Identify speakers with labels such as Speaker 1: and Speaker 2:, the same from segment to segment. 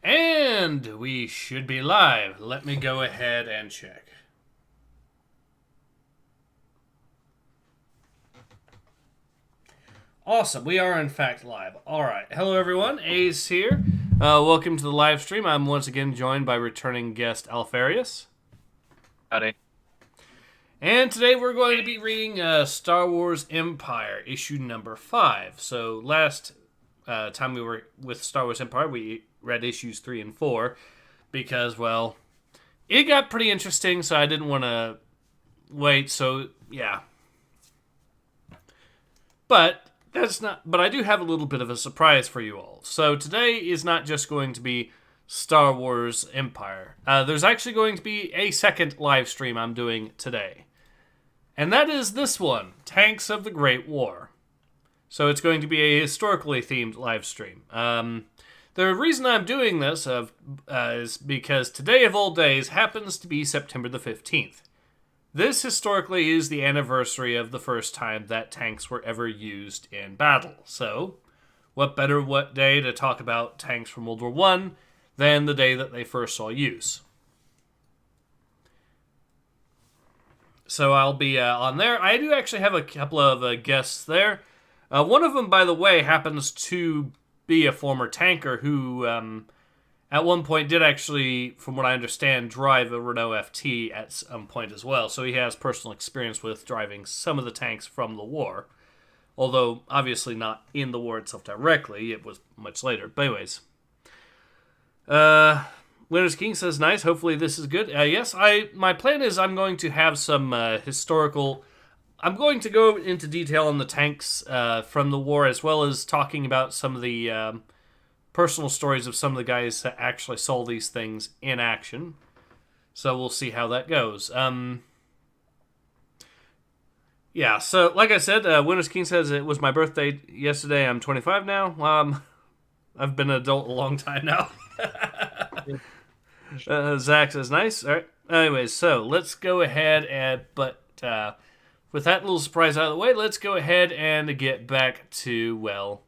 Speaker 1: And we should be live. Let me go ahead and check. Awesome. We are, in fact, live. All right. Hello, everyone. Ace here. Welcome to the live stream. I'm once again joined by returning guest Alpharius.
Speaker 2: Howdy.
Speaker 1: And today we're going to be reading Star Wars Empire, issue number 5. So last time we were with Star Wars Empire, we read issues 3 and 4 because, well, it got pretty interesting, so I didn't want to wait. So, yeah. But that's not. But I do have a little bit of a surprise for you all. So today is not just going to be Star Wars Empire. There's actually going to be a second live stream I'm doing today. And that is this one, Tanks of the Great War. So it's going to be a historically themed live stream. The reason I'm doing this is because today of all days happens to be September the 15th. This historically is the anniversary of the first time that tanks were ever used in battle. So, what day to talk about tanks from World War I than the day that they first saw use? So I'll be on there. I do actually have a couple of guests there. One of them, by the way, happens to be a former tanker who, at one point, did actually, from what I understand, drive a Renault FT at some point as well. So he has personal experience with driving some of the tanks from the war. Although, obviously not in the war itself directly. It was much later. But anyways. Winter's King says, nice. Hopefully this is good. Yes, my plan is I'm going to have some historical... I'm going to go into detail on the tanks from the war, as well as talking about some of the personal stories of some of the guys that actually saw these things in action. So we'll see how that goes. Yeah, so like I said, Winter's King says it was my birthday yesterday. I'm 25 now. I've been an adult a long time now. Zach says, nice. All right. Anyways, so let's go ahead and... with that little surprise out of the way, let's go ahead and get back to, well,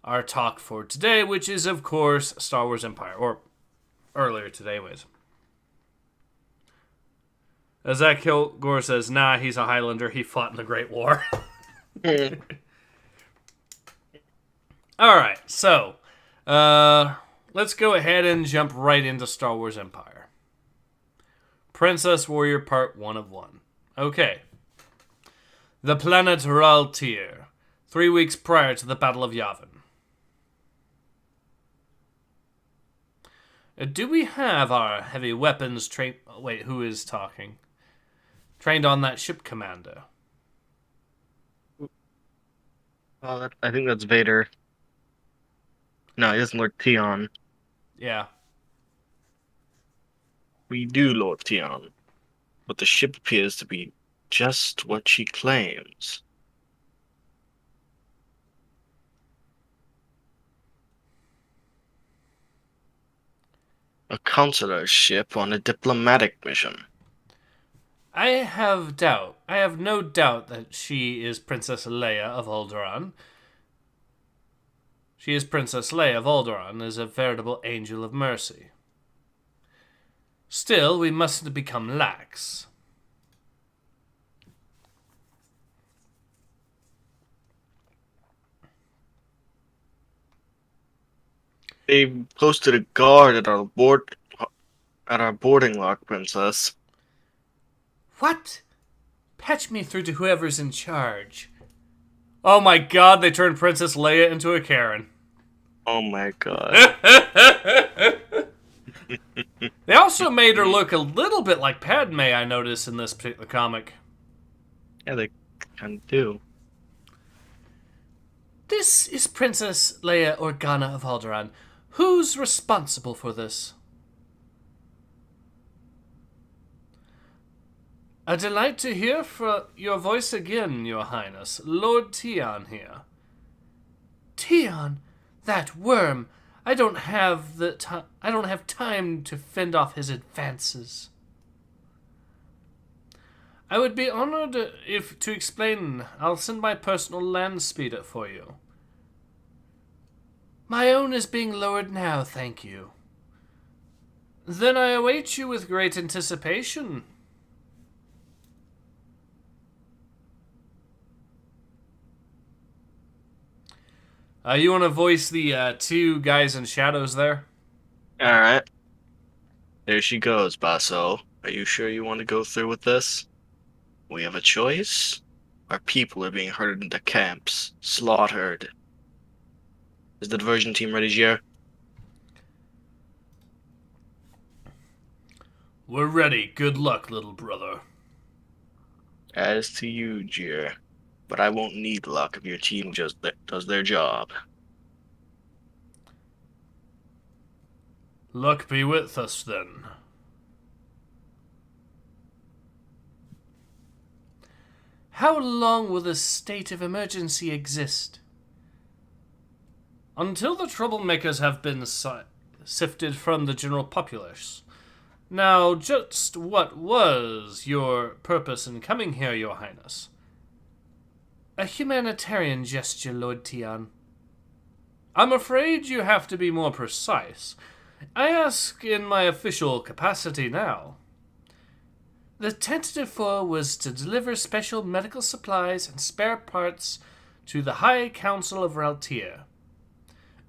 Speaker 1: our talk for today, which is, of course, Star Wars Empire. Or earlier today, anyways. Zach Kilgore says, nah, he's a Highlander. He fought in the Great War. Alright, so, let's go ahead and jump right into Star Wars Empire. Princess Warrior Part 1 of 1. Okay. The planet Raltir, 3 weeks prior to the Battle of Yavin. Do we have our heavy weapons trained... Wait, who is talking? Trained on that ship, Commander.
Speaker 2: Oh, I think that's Vader. No, he doesn't Lord Tion.
Speaker 1: Yeah.
Speaker 2: We do, Lord Tion. But the ship appears to be just what she claims. A consular ship on a diplomatic mission.
Speaker 1: I have no doubt that she is Princess Leia of Alderaan. She is Princess Leia of Alderaan, is a veritable angel of mercy. Still, we mustn't become lax.
Speaker 2: They posted a guard at our boarding lock, Princess.
Speaker 1: What? Patch me through to whoever's in charge. Oh my god, they turned Princess Leia into a Karen.
Speaker 2: Oh my god.
Speaker 1: They also made her look a little bit like Padme, I noticed, in this particular comic.
Speaker 2: Yeah, they kind of do.
Speaker 1: This is Princess Leia Organa of Alderaan. Who's responsible for this? A delight to hear your voice again, Your Highness. Lord Tion here. Tion? That worm. I don't have time to fend off his advances. I would be honored to explain. I'll send my personal land speeder for you. My own is being lowered now, thank you. Then I await you with great anticipation. You want to voice the two guys in shadows there?
Speaker 2: Alright. There she goes, Basso. Are you sure you want to go through with this? We have a choice. Our people are being herded into camps, slaughtered. Is the diversion team ready, Jer?
Speaker 1: We're ready. Good luck, little brother.
Speaker 2: As to you, Jer. But I won't need luck if your team just does their job.
Speaker 1: Luck be with us, then. How long will this state of emergency exist? Until the troublemakers have been sifted from the general populace. Now, just what was your purpose in coming here, Your Highness? A humanitarian gesture, Lord Tian. I'm afraid you have to be more precise. I ask in my official capacity now. The tentative for was to deliver special medical supplies and spare parts to the High Council of Raltier.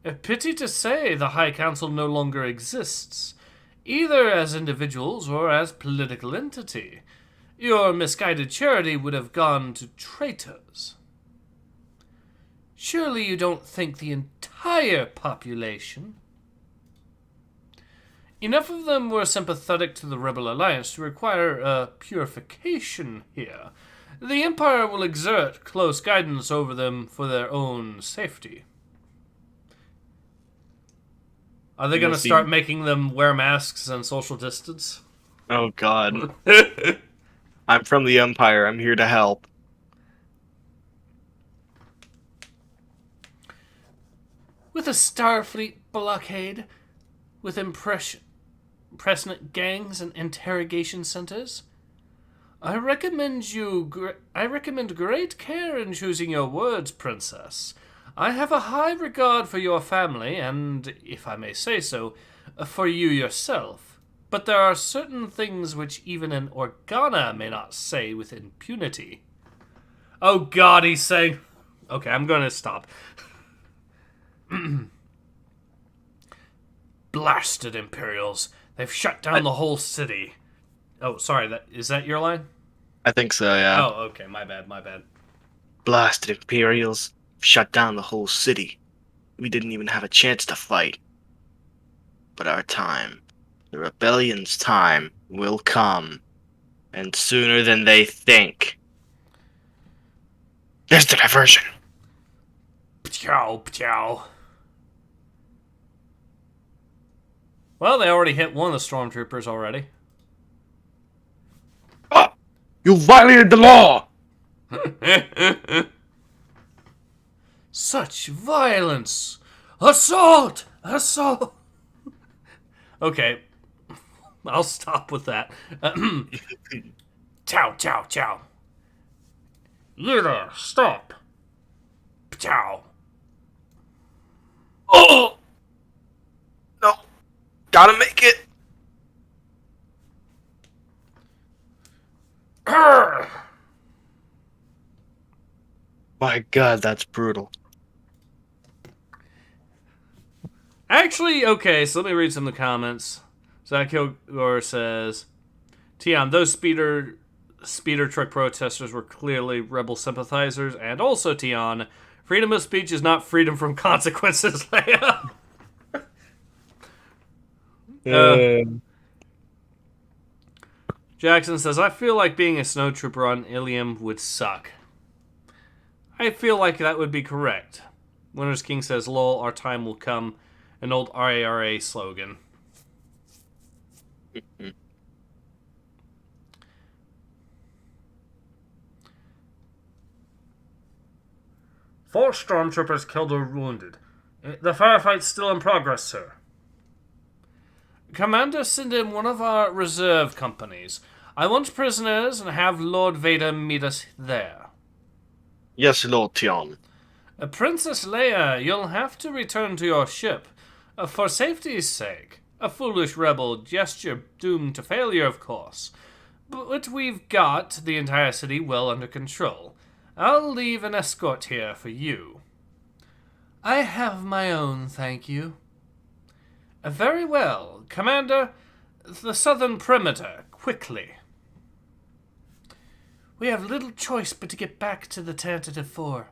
Speaker 1: A pity to say the High Council no longer exists, either as individuals or as political entity. Your misguided charity would have gone to traitors. Surely you don't think the entire population... Enough of them were sympathetic to the Rebel Alliance to require a purification here. The Empire will exert close guidance over them for their own safety. Are they going to start making them wear masks and social distance?
Speaker 2: Oh, God. I'm from the Empire. I'm here to help.
Speaker 1: With a Starfleet blockade, with impressionate gangs and interrogation centers, I recommend great care in choosing your words, Princess. I have a high regard for your family and, if I may say so, for you yourself. But there are certain things which even an Organa may not say with impunity. Oh God, he's saying... Okay, I'm going to stop. Blasted Imperials. They've shut down the whole city. Oh, sorry, is that your line?
Speaker 2: I think so, yeah.
Speaker 1: Oh, okay, my bad.
Speaker 2: Blasted Imperials shut down the whole city. We didn't even have a chance to fight. But our time, the rebellion's time, will come. And sooner than they think. There's the diversion.
Speaker 1: Pchow. Well, they already hit one of the stormtroopers already.
Speaker 2: Ah! You violated the law!
Speaker 1: Such violence! Assault! Okay, I'll stop with that. Chow. You there, stop. Chow.
Speaker 2: Oh! No. Gotta make it. My God, that's brutal.
Speaker 1: Actually, okay, so let me read some of the comments. Zach Kilgore says, Tian, those speeder truck protesters were clearly rebel sympathizers, and also, Tian, freedom of speech is not freedom from consequences, Leia. Jackson says, I feel like being a snowtrooper on Ilium would suck. I feel like that would be correct. Winter's King says, lol, our time will come. An old RARA slogan. Four stormtroopers killed or wounded. The firefight's still in progress, sir. Commander, send in one of our reserve companies. I want prisoners and have Lord Vader meet us there.
Speaker 2: Yes, Lord Tian.
Speaker 1: Princess Leia, you'll have to return to your ship. For safety's sake. A foolish rebel gesture doomed to failure, of course. But we've got the entire city well under control. I'll leave an escort here for you. I have my own, thank you. Very well. Commander, the southern perimeter, quickly. We have little choice but to get back to the tentative 4.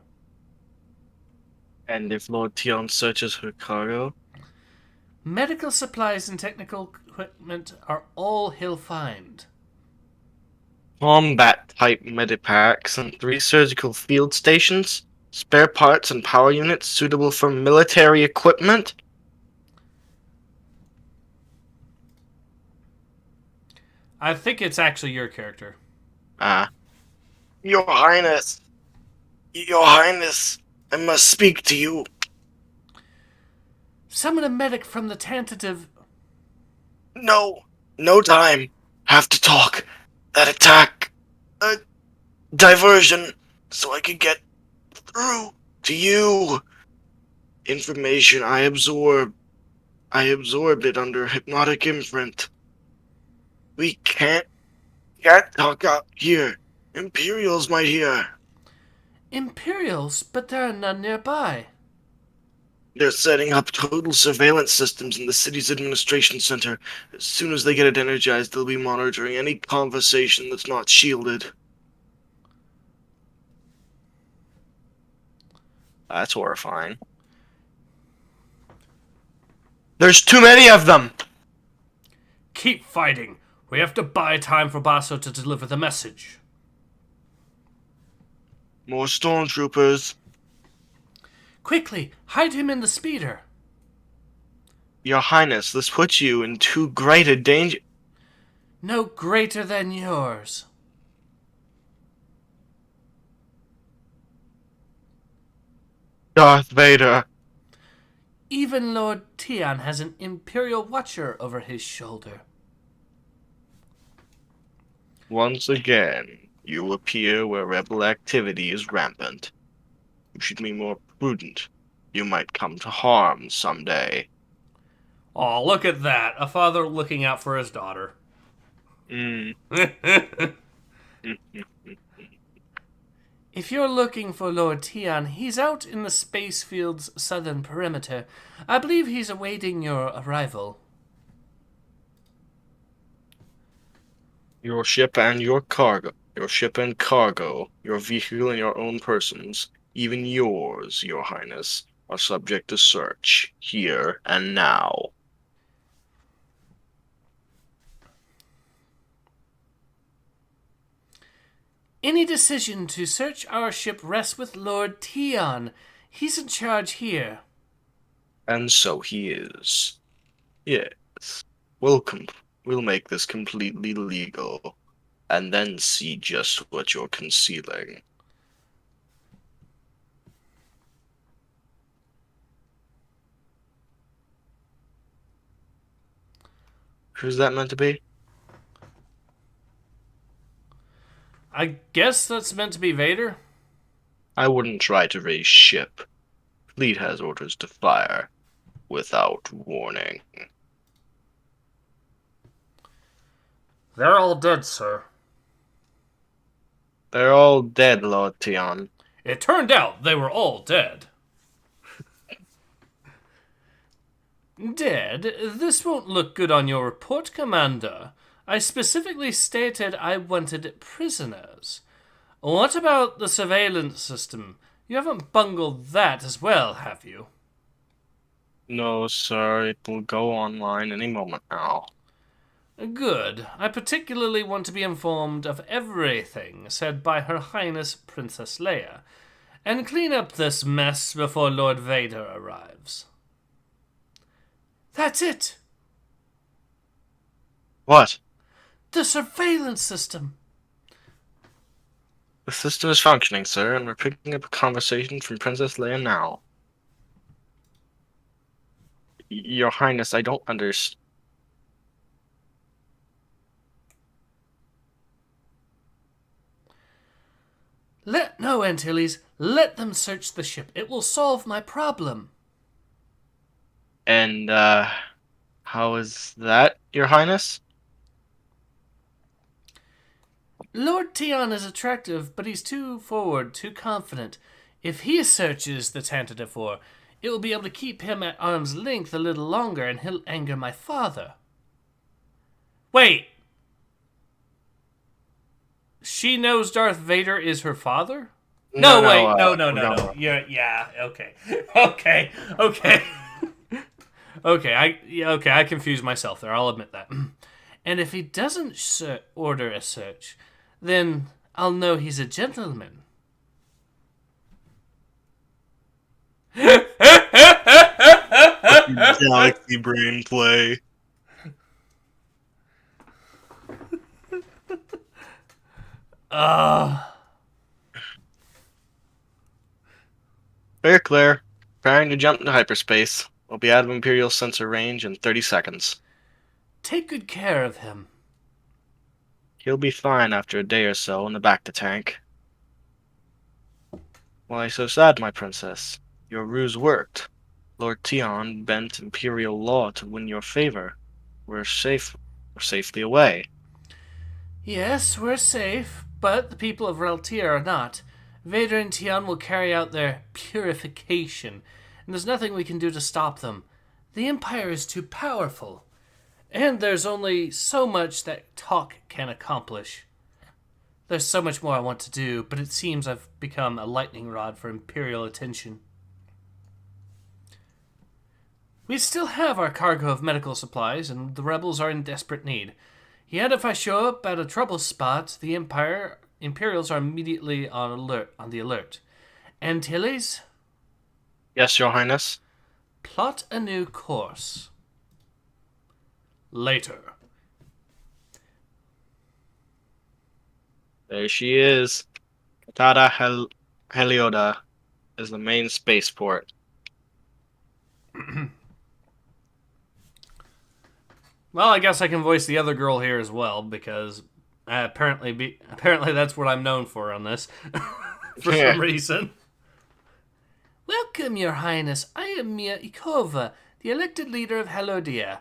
Speaker 2: And if Lord Tion searches her cargo?
Speaker 1: Medical supplies and technical equipment are all he'll find.
Speaker 2: Combat-type medipacks and 3 surgical field stations? Spare parts and power units suitable for military equipment?
Speaker 1: I think it's actually your character.
Speaker 2: Your Highness! Your Highness! I must speak to you.
Speaker 1: Summon a medic from the tentative...
Speaker 2: No time. Have to talk. That attack. Diversion. So I can get through to you. Information I absorb. I absorbed it under hypnotic imprint. We can't talk out here. Imperials might hear.
Speaker 1: Imperials? But there are none nearby.
Speaker 2: They're setting up total surveillance systems in the city's administration center. As soon as they get it energized, they'll be monitoring any conversation that's not shielded. That's horrifying. There's too many of them!
Speaker 1: Keep fighting. We have to buy time for Basso to deliver the message.
Speaker 2: More stormtroopers.
Speaker 1: Quickly, hide him in the speeder.
Speaker 2: Your Highness, this puts you in too great a danger.
Speaker 1: No greater than yours.
Speaker 2: Darth Vader.
Speaker 1: Even Lord Tion has an Imperial Watcher over his shoulder.
Speaker 2: Once again, you appear where rebel activity is rampant. You should be more prudent. You might come to harm someday.
Speaker 1: Oh, look at that. A father looking out for his daughter. If you're looking for Lord Tion, he's out in the space field's southern perimeter. I believe he's awaiting your arrival.
Speaker 2: Your ship and your cargo. Your ship and cargo. Your vehicle and your own persons. Even yours, Your Highness, are subject to search. Here and now.
Speaker 1: Any decision to search our ship rests with Lord Tion. He's in charge here.
Speaker 2: And so he is. Yes. We'll make this completely legal. And then see just what you're concealing. Who's that meant to be?
Speaker 1: I guess that's meant to be Vader.
Speaker 2: I wouldn't try to raise ship. Fleet has orders to fire without warning.
Speaker 1: They're all dead, sir.
Speaker 2: They're all dead, Lord Tion.
Speaker 1: It turned out they were all dead. Dead? This won't look good on your report, Commander. I specifically stated I wanted prisoners. What about the surveillance system? You haven't bungled that as well, have you?
Speaker 2: No, sir. It will go online any moment now.
Speaker 1: Good. I particularly want to be informed of everything said by Her Highness Princess Leia, and clean up this mess before Lord Vader arrives. That's it!
Speaker 2: What?
Speaker 1: The surveillance system!
Speaker 2: The system is functioning, sir, and we're picking up a conversation from Princess Leia now. Your Highness, I don't understand.
Speaker 1: No, Antilles. Let them search the ship. It will solve my problem.
Speaker 2: And, How is that, Your Highness?
Speaker 1: Lord Tion is attractive, but he's too forward, too confident. If he searches the Tantadifor, it will be able to keep him at arm's length a little longer, and he'll anger my father. Wait! She knows Darth Vader is her father? No, wait, no. Yeah, okay. Okay. Okay, I confused myself there, I'll admit that. And if he doesn't order a search, then I'll know he's a gentleman.
Speaker 2: Galaxy brain play. Very clear. Preparing to jump into hyperspace. We'll be out of Imperial sensor range in 30 seconds.
Speaker 1: Take good care of him.
Speaker 2: He'll be fine after a day or so in the back-to-tank. Why so sad, my princess? Your ruse worked. Lord Tion bent Imperial law to win your favor. We're safely away.
Speaker 1: Yes, we're safe, but the people of Reltier are not. Vader and Tion will carry out their purification, and there's nothing we can do to stop them. The Empire is too powerful, and there's only so much that talk can accomplish. There's so much more I want to do, but it seems I've become a lightning rod for Imperial attention. We still have our cargo of medical supplies, and the rebels are in desperate need. Yet if I show up at a trouble spot, the Imperials are immediately on the alert. Antilles?
Speaker 2: Yes, Your Highness?
Speaker 1: Plot a new course. Later.
Speaker 2: There she is. Katada Helioda is the main spaceport.
Speaker 1: Well, I guess I can voice the other girl here as well, because apparently that's what I'm known for on this. For some reason. Welcome, Your Highness. I am Mia Ikova, the elected leader of Helodia.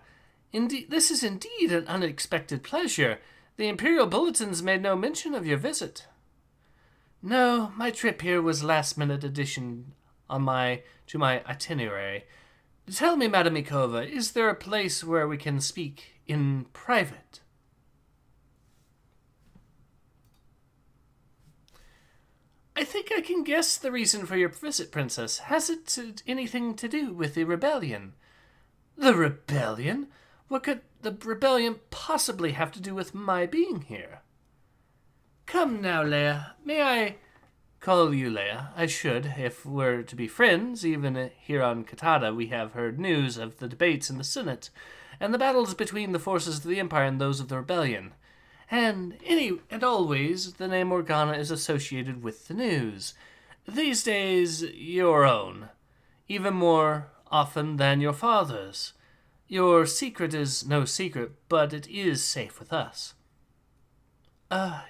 Speaker 1: Indeed, this is indeed an unexpected pleasure. The Imperial Bulletins made no mention of your visit. No, my trip here was last-minute addition to my itinerary. Tell me, Madam Ikova, is there a place where we can speak in private? I think I can guess the reason for your visit, Princess. Has it anything to do with the rebellion? The rebellion? What could the rebellion possibly have to do with my being here? Come now, Leia. May I call you Leia? I should, if we're to be friends. Even here on Katada, we have heard news of the debates in the Senate, and the battles between the forces of the Empire and those of the rebellion. And always, the name Organa is associated with the news. These days, your own. Even more often than your father's. Your secret is no secret, but it is safe with us.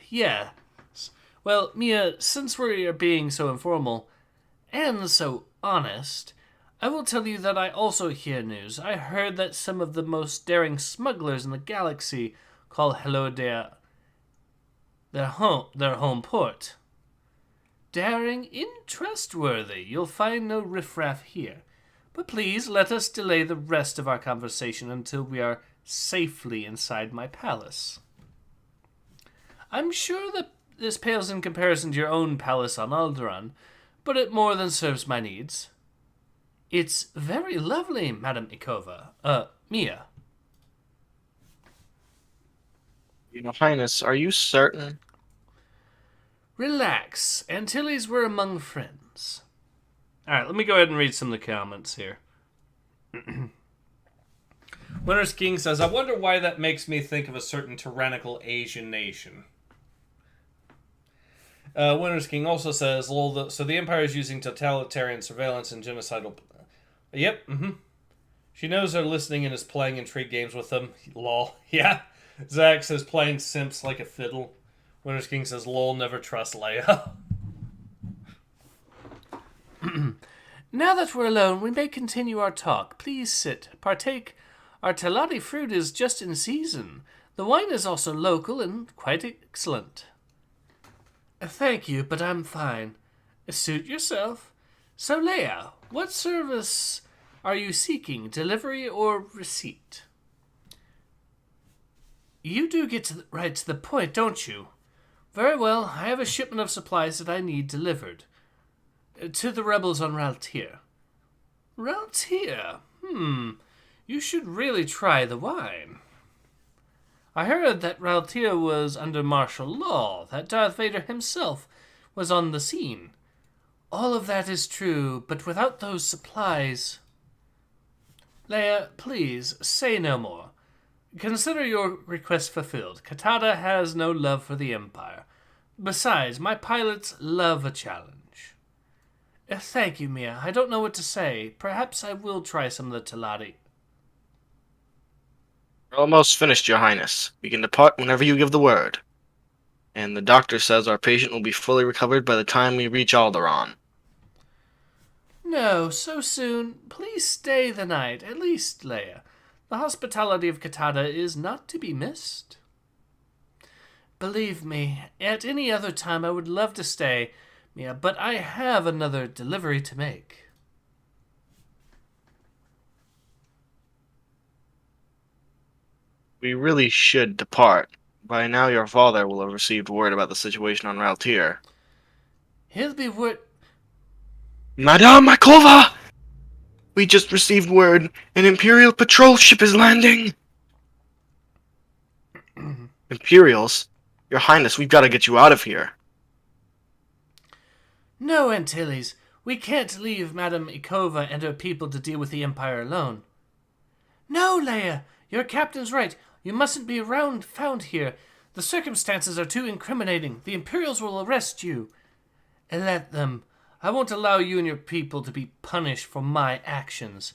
Speaker 1: Yeah. Well, Mia, since we are being so informal and so honest, I will tell you that I also hear news. I heard that some of the most daring smugglers in the galaxy call Helodia their home port. Daring and trustworthy. You'll find no riffraff here. But please let us delay the rest of our conversation until we are safely inside my palace. I'm sure that this pales in comparison to your own palace on Alderaan, but it more than serves my needs. It's very lovely, Madam Ikova. Mia.
Speaker 2: Your Highness, are you certain?
Speaker 1: Relax. Antilles were among friends. Alright, let me go ahead and read some of the comments here. Winter's King says, I wonder why that makes me think of a certain tyrannical Asian nation. Winter's King also says, lol, so the Empire is using totalitarian surveillance and genocidal... Yep, She knows they're listening and is playing intrigue games with them. Lol, yeah. Zach says, playing simps like a fiddle. Winter's King says, lol, never trust Leia. Now that we're alone, we may continue our talk. Please sit. Partake Our Telati fruit is just in season. The wine is also local and quite excellent. Thank you, but I'm fine. Suit yourself. So, Leia, what service are you seeking? Delivery or receipt? You do get right to the point, don't you? Very well, I have a shipment of supplies that I need delivered. To the rebels on Raltier. Raltier? You should really try the wine. I heard that Raltier was under martial law, that Darth Vader himself was on the scene. All of that is true, but without those supplies... Leia, please, say no more. Consider your request fulfilled. Katada has no love for the Empire. Besides, my pilots love a challenge. Thank you, Mia. I don't know what to say. Perhaps I will try some of the Telati.
Speaker 2: We're almost finished, Your Highness. We can depart whenever you give the word. And the doctor says our patient will be fully recovered by the time we reach Alderaan.
Speaker 1: No, so soon. Please stay the night, at least, Leia. The hospitality of Katada is not to be missed. Believe me, at any other time I would love to stay, Mia, but I have another delivery to make.
Speaker 2: We really should depart. By now your father will have received word about the situation on Raltier.
Speaker 1: He'll be
Speaker 2: Madame Makova! We just received word. An Imperial patrol ship is landing! Imperials? Your Highness, we've got to get you out of here.
Speaker 1: No, Antilles. We can't leave Madame Ikova and her people to deal with the Empire alone. No, Leia. Your captain's right. You mustn't be found here. The circumstances are too incriminating. The Imperials will arrest you. Let them. I won't allow you and your people to be punished for my actions.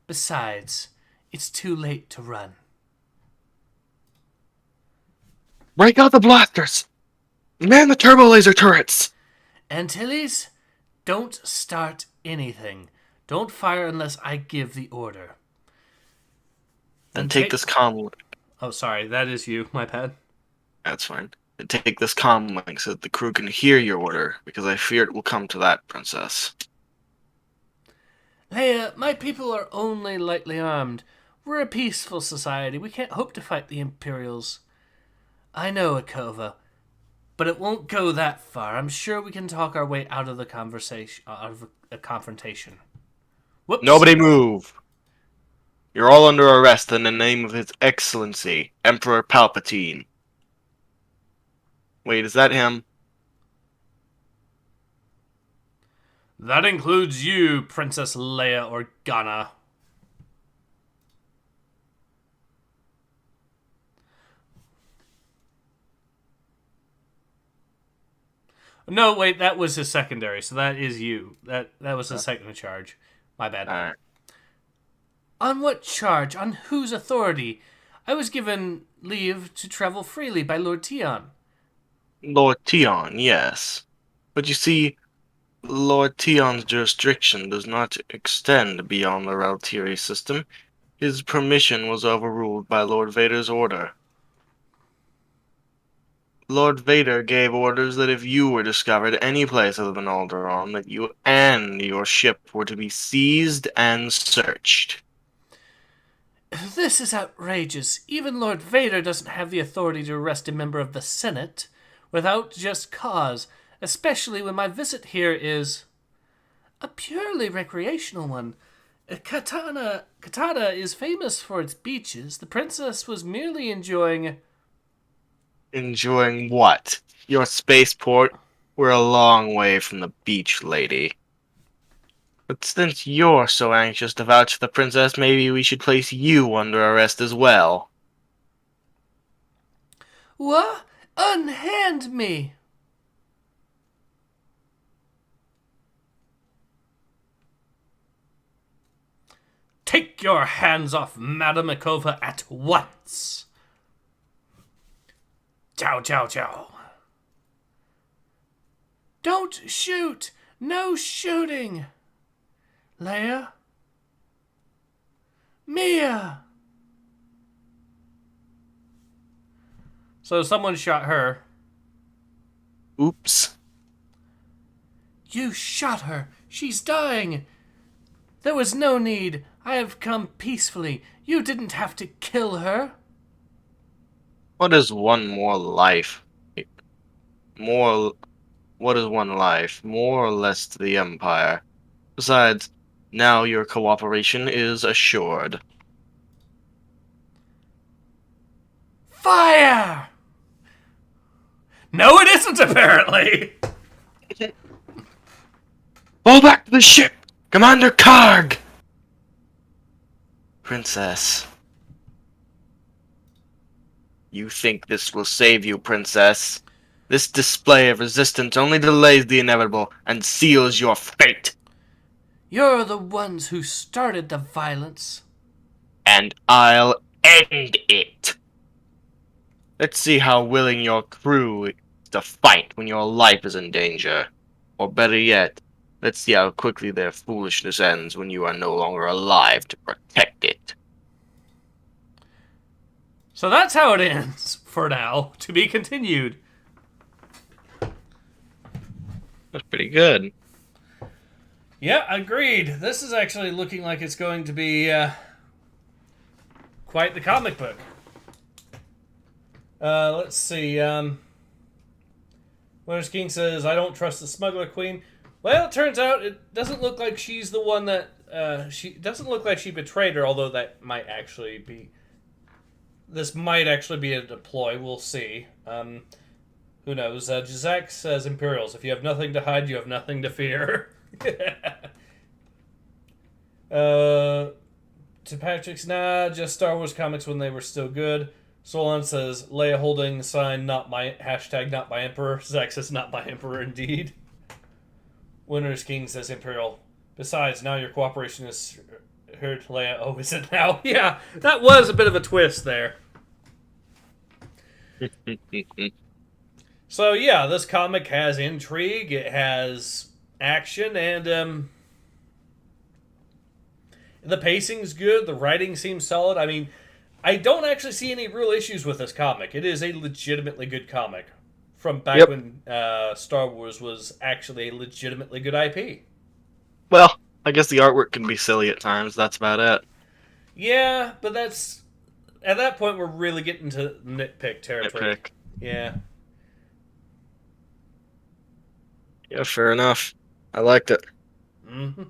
Speaker 1: Besides, it's too late to run.
Speaker 2: Break out the blasters! Man the turbo laser turrets!
Speaker 1: Antilles, don't start anything. Don't fire unless I give the order.
Speaker 2: Then take this comm...
Speaker 1: Oh, sorry, that is you. My bad.
Speaker 2: That's fine. Then take this comm link so that the crew can hear your order, because I fear it will come to that, Princess.
Speaker 1: Leia, my people are only lightly armed. We're a peaceful society. We can't hope to fight the Imperials. I know, Ikova, but it won't go that far. I'm sure we can talk our way out of the confrontation. Whoops.
Speaker 2: Nobody move! You're all under arrest in the name of His Excellency, Emperor Palpatine. Wait, is that him?
Speaker 1: That includes you, Princess Leia Organa. No, wait, that was his secondary, so that is you. That was his second in charge. My bad.
Speaker 2: Alright.
Speaker 1: On what charge? On whose authority? I was given leave to travel freely by Lord Tion.
Speaker 2: Lord Tion, yes. But you see, Lord Tion's jurisdiction does not extend beyond the Raltieri system. His permission was overruled by Lord Vader's order. Lord Vader gave orders that if you were discovered any place other than Alderaan, that you and your ship were to be seized and searched.
Speaker 1: This is outrageous. Even Lord Vader doesn't have the authority to arrest a member of the Senate without just cause, especially when my visit here is a purely recreational one. Katada is famous for its beaches. The princess was merely enjoying...
Speaker 2: Enjoying what? Your spaceport? We're a long way from the beach, lady. But since you're so anxious to vouch for the princess, maybe we should place you under arrest as well.
Speaker 1: What? Unhand me! Take your hands off Madame Ikova at once! Ciao, ciao, ciao. Don't shoot! No shooting! Leia? Mia! So someone shot her.
Speaker 2: Oops.
Speaker 1: You shot her. She's dying. There was no need. I have come peacefully. You didn't have to kill her.
Speaker 2: What is one more life? More. What is one life? More or less to the Empire. Besides, now your cooperation is assured.
Speaker 1: Fire! No, it isn't, apparently.
Speaker 2: Fall back to the ship! Commander Karg! Princess. You think this will save you, Princess? This display of resistance only delays the inevitable and seals your fate.
Speaker 1: You're the ones who started the violence.
Speaker 2: And I'll end it. Let's see how willing your crew is to fight when your life is in danger. Or better yet, let's see how quickly their foolishness ends when you are no longer alive to protect it.
Speaker 1: So that's how it ends, for now. To be continued.
Speaker 2: That's pretty good.
Speaker 1: Yeah, agreed. This is actually looking like it's going to be quite the comic book. Let's see. Winter's King says, I don't trust the Smuggler Queen. Well, it turns out it doesn't look like she's the one that... she doesn't look like she betrayed her, although that might actually be... This might actually be a deploy. We'll see. Who knows? Jazak says, Imperials, if you have nothing to hide, you have nothing to fear. To Patrick's, nah, just Star Wars comics when they were still good. Solon says, Leia holding sign, not my, hashtag not my Emperor. Zach says, not my Emperor indeed. Winter's King says, Imperial. Besides, now your cooperation is heard, Leia. Oh, is it now? Yeah, that was a bit of a twist there. So, yeah, this comic has intrigue, it has action, and the pacing's good, the writing seems solid. I mean, I don't actually see any real issues with this comic. It is a legitimately good comic from back when Star Wars was actually a legitimately good IP.
Speaker 2: Well, I guess the artwork can be silly at times. That's about it.
Speaker 1: Yeah, but that's... At that point, we're really getting to nitpick territory.
Speaker 2: Nitpick.
Speaker 1: Yeah.
Speaker 2: Yeah, fair enough. I liked it.
Speaker 1: Mm-hmm.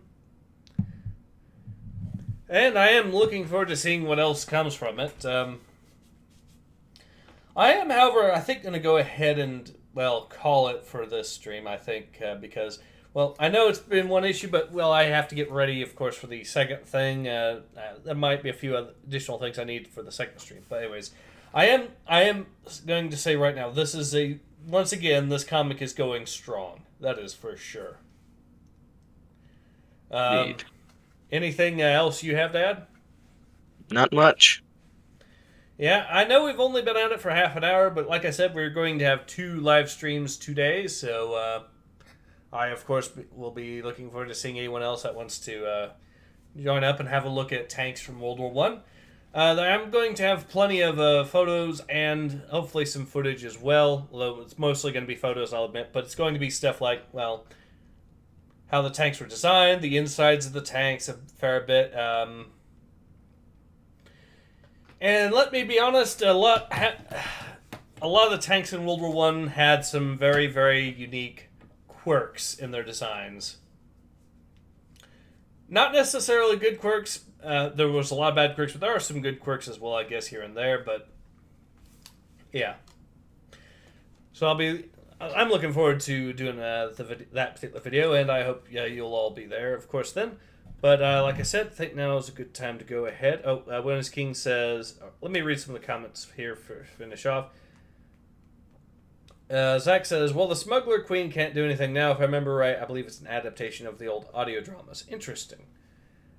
Speaker 1: And I am looking forward to seeing what else comes from it. I am, however, I think going to go ahead and, well, call it for this stream, I think, because, well, I know it's been one issue, but, well, I have to get ready, of course, for the second thing. There might be a few additional things I need for the second stream. But anyways, I am going to say right now, this is once again, this comic is going strong. That is for sure.
Speaker 2: Indeed.
Speaker 1: Anything else you have to add?
Speaker 2: Not much.
Speaker 1: Yeah, I know we've only been at it for half an hour, but like I said, we're going to have 2 live streams today, so I, of course, will be looking forward to seeing anyone else that wants to join up and have a look at tanks from World War One. I'm going to have plenty of photos and hopefully some footage as well, although it's mostly going to be photos, I'll admit, but it's going to be stuff like, well, how the tanks were designed, the insides of the tanks a fair bit. And let me be honest, a lot of the tanks in World War One had some very, very unique quirks in their designs. Not necessarily good quirks. There was a lot of bad quirks, but there are some good quirks as well, I guess, here and there. But yeah, so I'm looking forward to doing that particular video, and I hope you'll all be there, of course, then. But like I said, I think now is a good time to go ahead. Winter's King says, let me read some of the comments here for finish off. Zach says, well, the Smuggler Queen can't do anything now. If I remember right, I believe it's an adaptation of the old audio dramas. Interesting.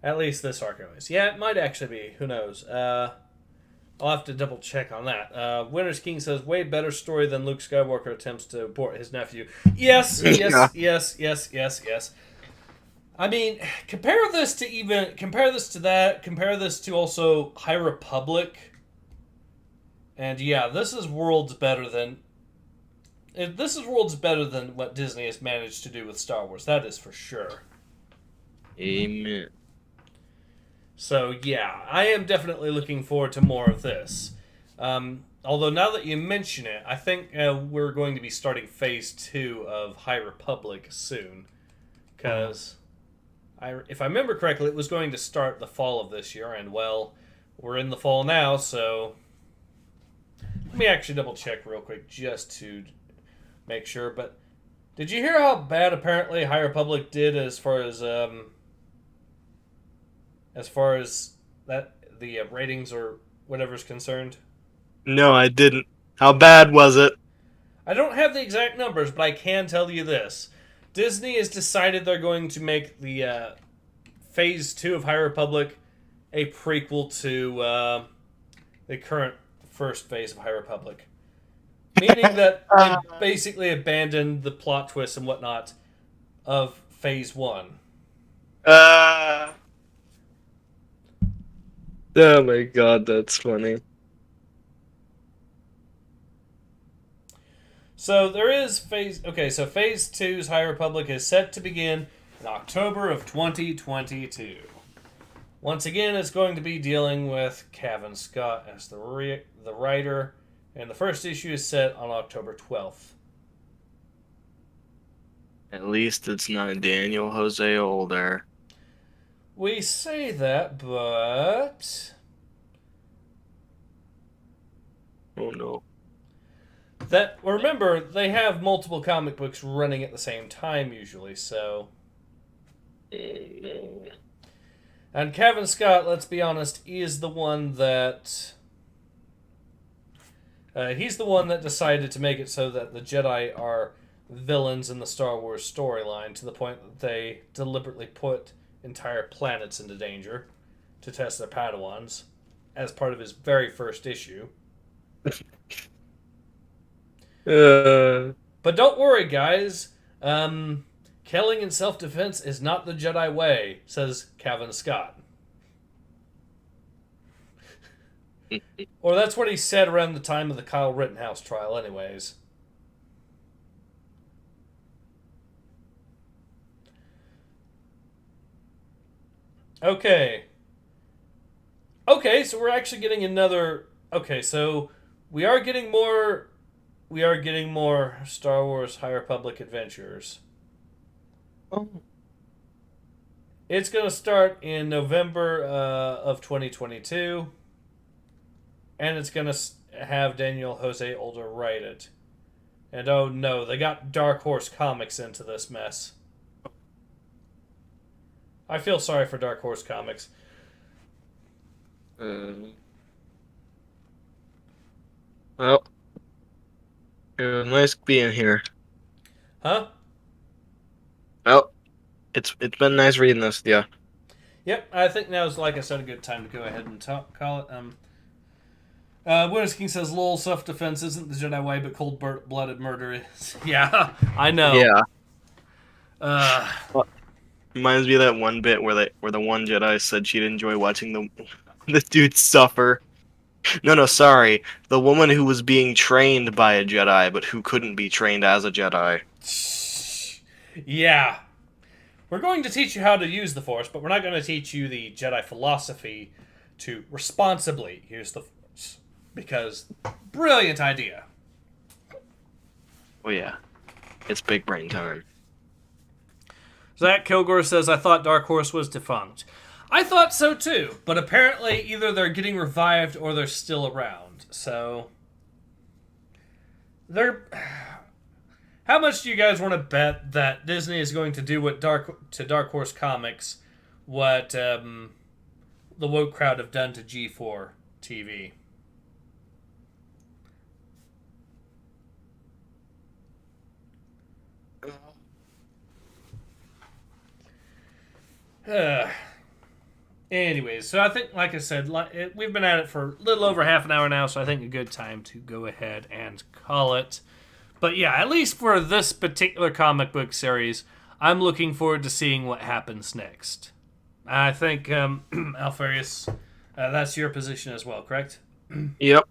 Speaker 1: At least this arc is. Yeah, it might actually be. Who knows? I'll have to double check on that. Winter's King says, way better story than Luke Skywalker attempts to abort his nephew. Yes. I mean, compare this to that, compare this to also High Republic. And yeah, this is worlds better than what Disney has managed to do with Star Wars. That is for sure.
Speaker 2: Amen.
Speaker 1: So yeah, I am definitely looking forward to more of this. Although now that you mention it, I think we're going to be starting Phase 2 of High Republic soon. Because, if I remember correctly, it was going to start the fall of this year, and well, we're in the fall now, so... Let me actually double check real quick just to make sure, but... Did you hear how bad apparently High Republic did as far as that the ratings or whatever's concerned?
Speaker 2: No, I didn't. How bad was it?
Speaker 1: I don't have the exact numbers, but I can tell you this. Disney has decided they're going to make the Phase 2 of High Republic a prequel to the current first phase of High Republic. Meaning that they basically abandoned the plot twists and whatnot of Phase 1.
Speaker 2: Oh my god, that's funny.
Speaker 1: So there is Phase... Okay, so Phase 2's High Republic is set to begin in October of 2022. Once again, it's going to be dealing with Cavan Scott as the writer, and the first issue is set on October 12th.
Speaker 2: At least it's not Daniel Jose Older.
Speaker 1: We say that, but...
Speaker 2: Oh no.
Speaker 1: Remember, they have multiple comic books running at the same time usually, so... And Cavan Scott, let's be honest, is the one that... he's the one that decided to make it so that the Jedi are villains in the Star Wars storyline, to the point that they deliberately put entire planets into danger to test their Padawans as part of his very first issue. But don't worry, guys. Killing in self-defense is not the Jedi way, says Cavan Scott. Or that's what he said around the time of the Kyle Rittenhouse trial, anyways. Okay. Okay, so we're actually getting another... Okay, so we are getting more Star Wars High Republic adventures.
Speaker 2: Oh.
Speaker 1: It's going to start in November of 2022. And it's going to have Daniel Jose Older write it. And oh no, they got Dark Horse Comics into this mess. I feel sorry for Dark Horse Comics.
Speaker 2: Well, it was nice being here.
Speaker 1: Huh?
Speaker 2: Well, it's been nice reading this, yeah.
Speaker 1: Yep, I think now's, like I said, a good time to go ahead and call it. Winners King says, lol, self-defense isn't the Jedi way, but cold-blooded murder is. Yeah, I know.
Speaker 2: Yeah. Reminds me of that one bit where the one Jedi said she'd enjoy watching the dude suffer. No, sorry. The woman who was being trained by a Jedi, but who couldn't be trained as a Jedi.
Speaker 1: Yeah. We're going to teach you how to use the Force, but we're not going to teach you the Jedi philosophy to responsibly use the Force. Because, brilliant idea.
Speaker 2: Oh yeah. It's big brain time.
Speaker 1: Zach Kilgore says, I thought Dark Horse was defunct. I thought so too, but apparently either they're getting revived or they're still around. So, how much do you guys want to bet that Disney is going to do to Dark Horse Comics what the woke crowd have done to G4 TV? Anyways, so I think, like I said, we've been at it for a little over half an hour now, so I think a good time to go ahead and call it. But yeah, at least for this particular comic book series, I'm looking forward to seeing what happens next. I think, Alpharius, that's your position as well, correct?
Speaker 2: Yep.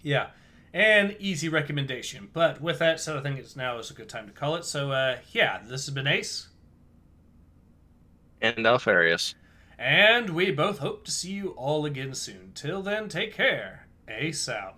Speaker 1: Yeah. An easy recommendation. But with that said, I think now is a good time to call it. So, yeah, this has been Ace.
Speaker 2: And Alpharius.
Speaker 1: And we both hope to see you all again soon. Till then, take care. Ace out.